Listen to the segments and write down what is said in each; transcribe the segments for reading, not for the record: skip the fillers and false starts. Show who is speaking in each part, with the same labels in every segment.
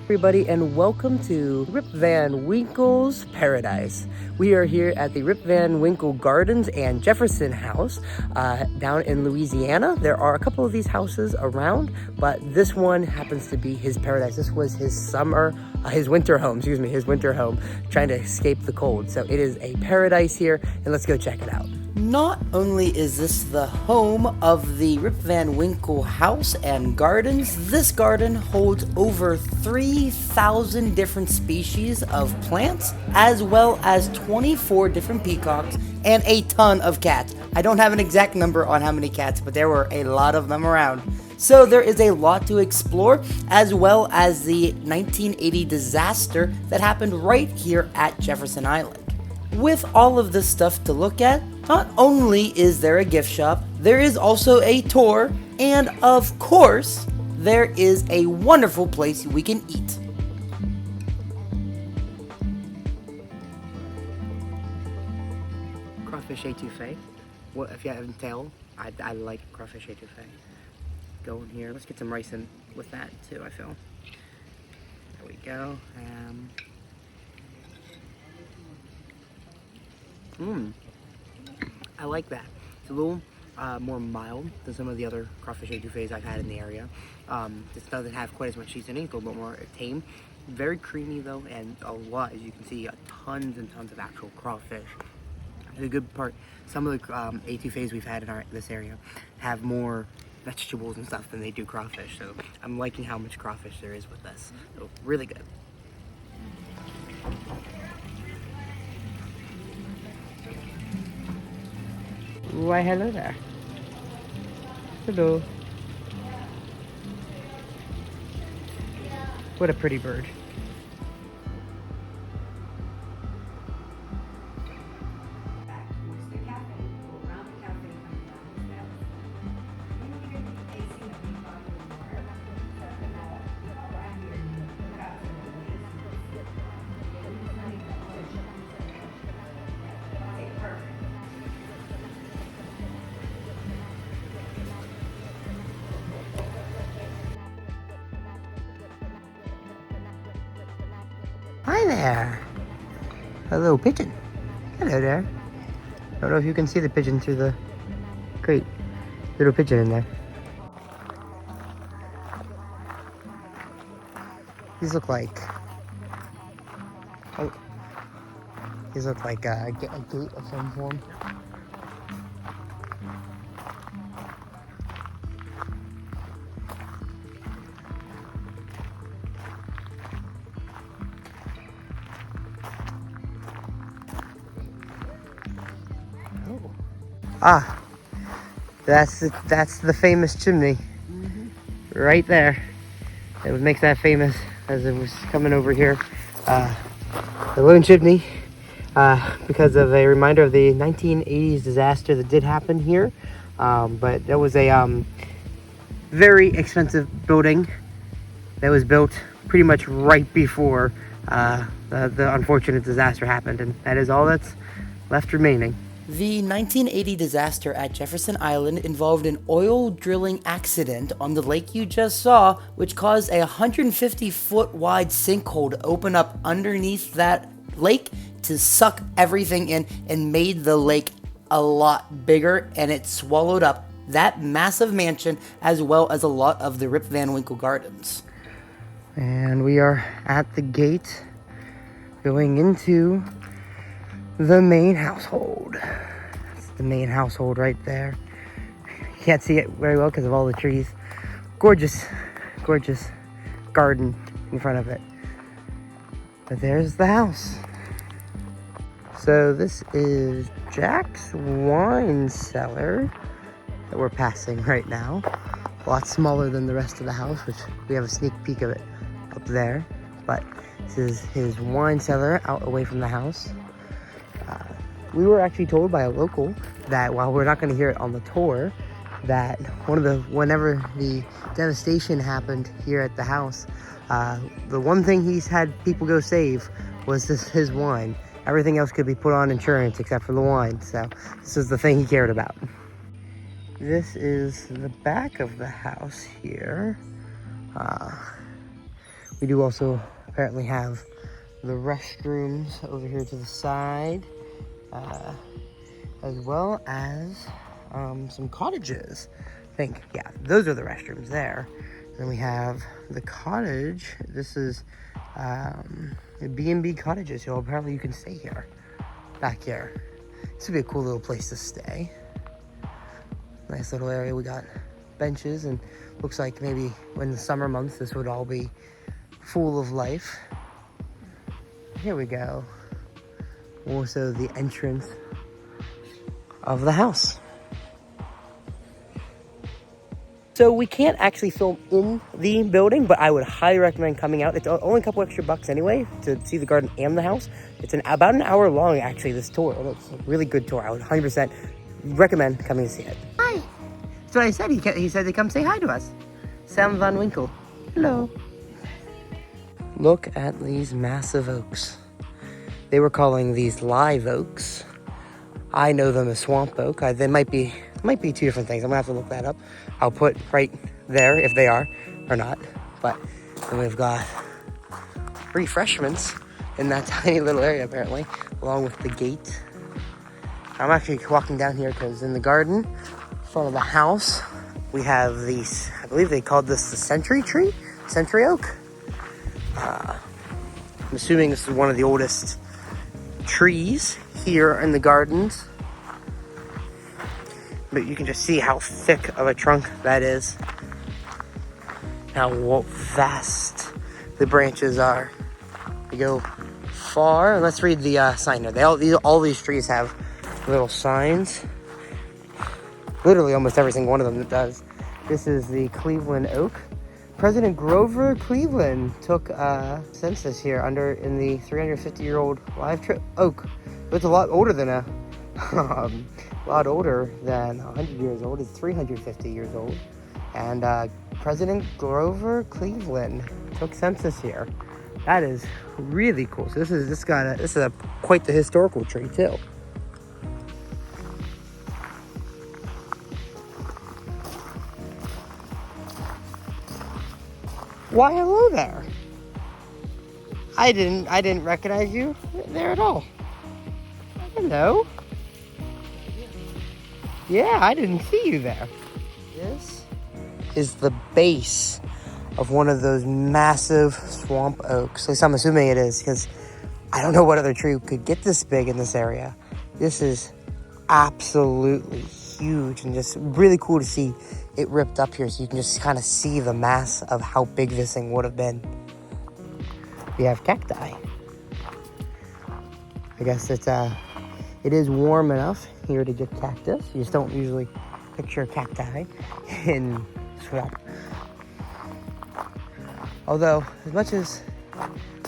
Speaker 1: Everybody, and welcome to Rip Van Winkle's Paradise. We are here at the Rip Van Winkle Gardens and Jefferson House down in Louisiana. There are a couple of these houses around, but this one happens to be his paradise. This was his winter home, trying to escape the cold. So it is a paradise here, and let's go check it out. Not only is this the home of the Rip Van Winkle House and Gardens, this garden holds over 3,000 different species of plants, as well as 24 different peacocks and a ton of cats. I don't have an exact number on how many cats, but there were a lot of them around. So there is a lot to explore, as well as the 1980 disaster that happened right here at Jefferson Island. With all of this stuff to look at, not only is there a gift shop, there is also a tour, and of course, there is a wonderful place we can eat. Crawfish étouffée. What if you haven't tell? I like crawfish étouffée. Go in here. Let's get some rice in with that too. I feel. There we go. I like that. It's a little more mild than some of the other crawfish étouffées I've had in the area. This doesn't have quite as much seasoning, a little bit more tame. Very creamy though, and a lot, as you can see, tons and tons of actual crawfish. The good part, some of the étouffées we've had in this area have more vegetables and stuff than they do crawfish. So I'm liking how much crawfish there is with this. So really good. Why, hello there. Hello. What a pretty bird. Hi there. Hello, pigeon. Hello there. I don't know if you can see the pigeon through the great little pigeon in there. These look like a gate of some form. Ah, that's the famous chimney, right there. It makes that famous as it was coming over here. The lone chimney, because of a reminder of the 1980s disaster that did happen here. But that was a very expensive building that was built pretty much right before the unfortunate disaster happened, and that is all that's left remaining. The 1980 disaster at Jefferson Island involved an oil drilling accident on the lake you just saw, which caused a 150-foot wide sinkhole to open up underneath that lake to suck everything in and made the lake a lot bigger, and it swallowed up that massive mansion as well as a lot of the Rip Van Winkle Gardens. And we are at the gate going into the main household. That's the main household right there. You can't see it very well because of all the trees. Gorgeous, gorgeous garden in front of it. But there's the house. So this is Jack's wine cellar that we're passing right now. A lot smaller than the rest of the house, which we have a sneak peek of it up there. But this is his wine cellar out away from the house. We were actually told by a local that, while we're not going to hear it on the tour, that whenever the devastation happened here at the house, the one thing he's had people go save was his wine. Everything else could be put on insurance except for the wine. So this is the thing he cared about. This is the back of the house here. We do also apparently have the restrooms over here to the side, as well as some cottages. I think, yeah, those are the restrooms there. Then we have the cottage. This is B&B cottages. So apparently you can stay here, back here. This would be a cool little place to stay. Nice little area. We got benches, and looks like maybe in the summer months this would all be full of life. Here we go. Also the entrance of the house. So we can't actually film in the building, but I would highly recommend coming out. It's only a couple extra bucks anyway to see the garden and the house. It's about an hour long, actually, this tour. It's a really good tour. I would 100% recommend coming to see it. Hi. That's what I said. He said to come say hi to us. Sam Van Winkle. Hello. Look at these massive oaks. They were calling these live oaks. I know them as swamp oak. They might be two different things. I'm gonna have to look that up. I'll put right there if they are or not. But then we've got refreshments in that tiny little area apparently, along with the gate. I'm actually walking down here because in the garden, in front of the house, we have these, I believe they called this the century tree, century oak. I'm assuming this is one of the oldest trees here in the gardens. But you can just see how thick of a trunk that is. How vast the branches are. They go far. And let's read the sign here. All these trees have little signs. Literally almost every single one of them that does. This is the Cleveland oak. President Grover Cleveland took a census here in the 350-year-old live oak. It's a lot older than a lot older than 100 years old. It's 350 years old. And President Grover Cleveland took census here. That is really cool. So this is quite the historical tree too. Why, hello there. I didn't recognize you there at all. Hello. Yeah, I didn't see you there. This is the base of one of those massive swamp oaks. At least I'm assuming it is, because I don't know what other tree could get this big in this area. This is absolutely huge and just really cool to see it ripped up here, so you can just kind of see the mass of how big this thing would have been. We have cacti. I guess it is warm enough here to get cactus. You just don't usually picture cacti in swamp. Although, as much as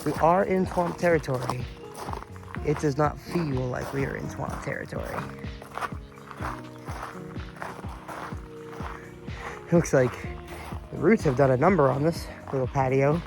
Speaker 1: we are in swamp territory, it does not feel like we are in swamp territory. It looks like the roots have done a number on this little patio.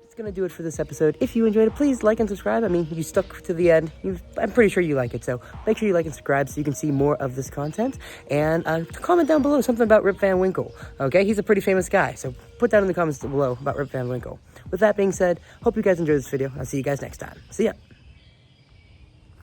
Speaker 1: That's gonna do it for this episode. If you enjoyed it, please like and subscribe. I mean, you stuck to the end. I'm pretty sure you like it, so make sure you like and subscribe so you can see more of this content. And comment down below something about Rip Van Winkle. Okay, he's a pretty famous guy, so put down in the comments below about Rip Van Winkle. With that being said, hope you guys enjoyed this video. I'll see you guys next time. See ya.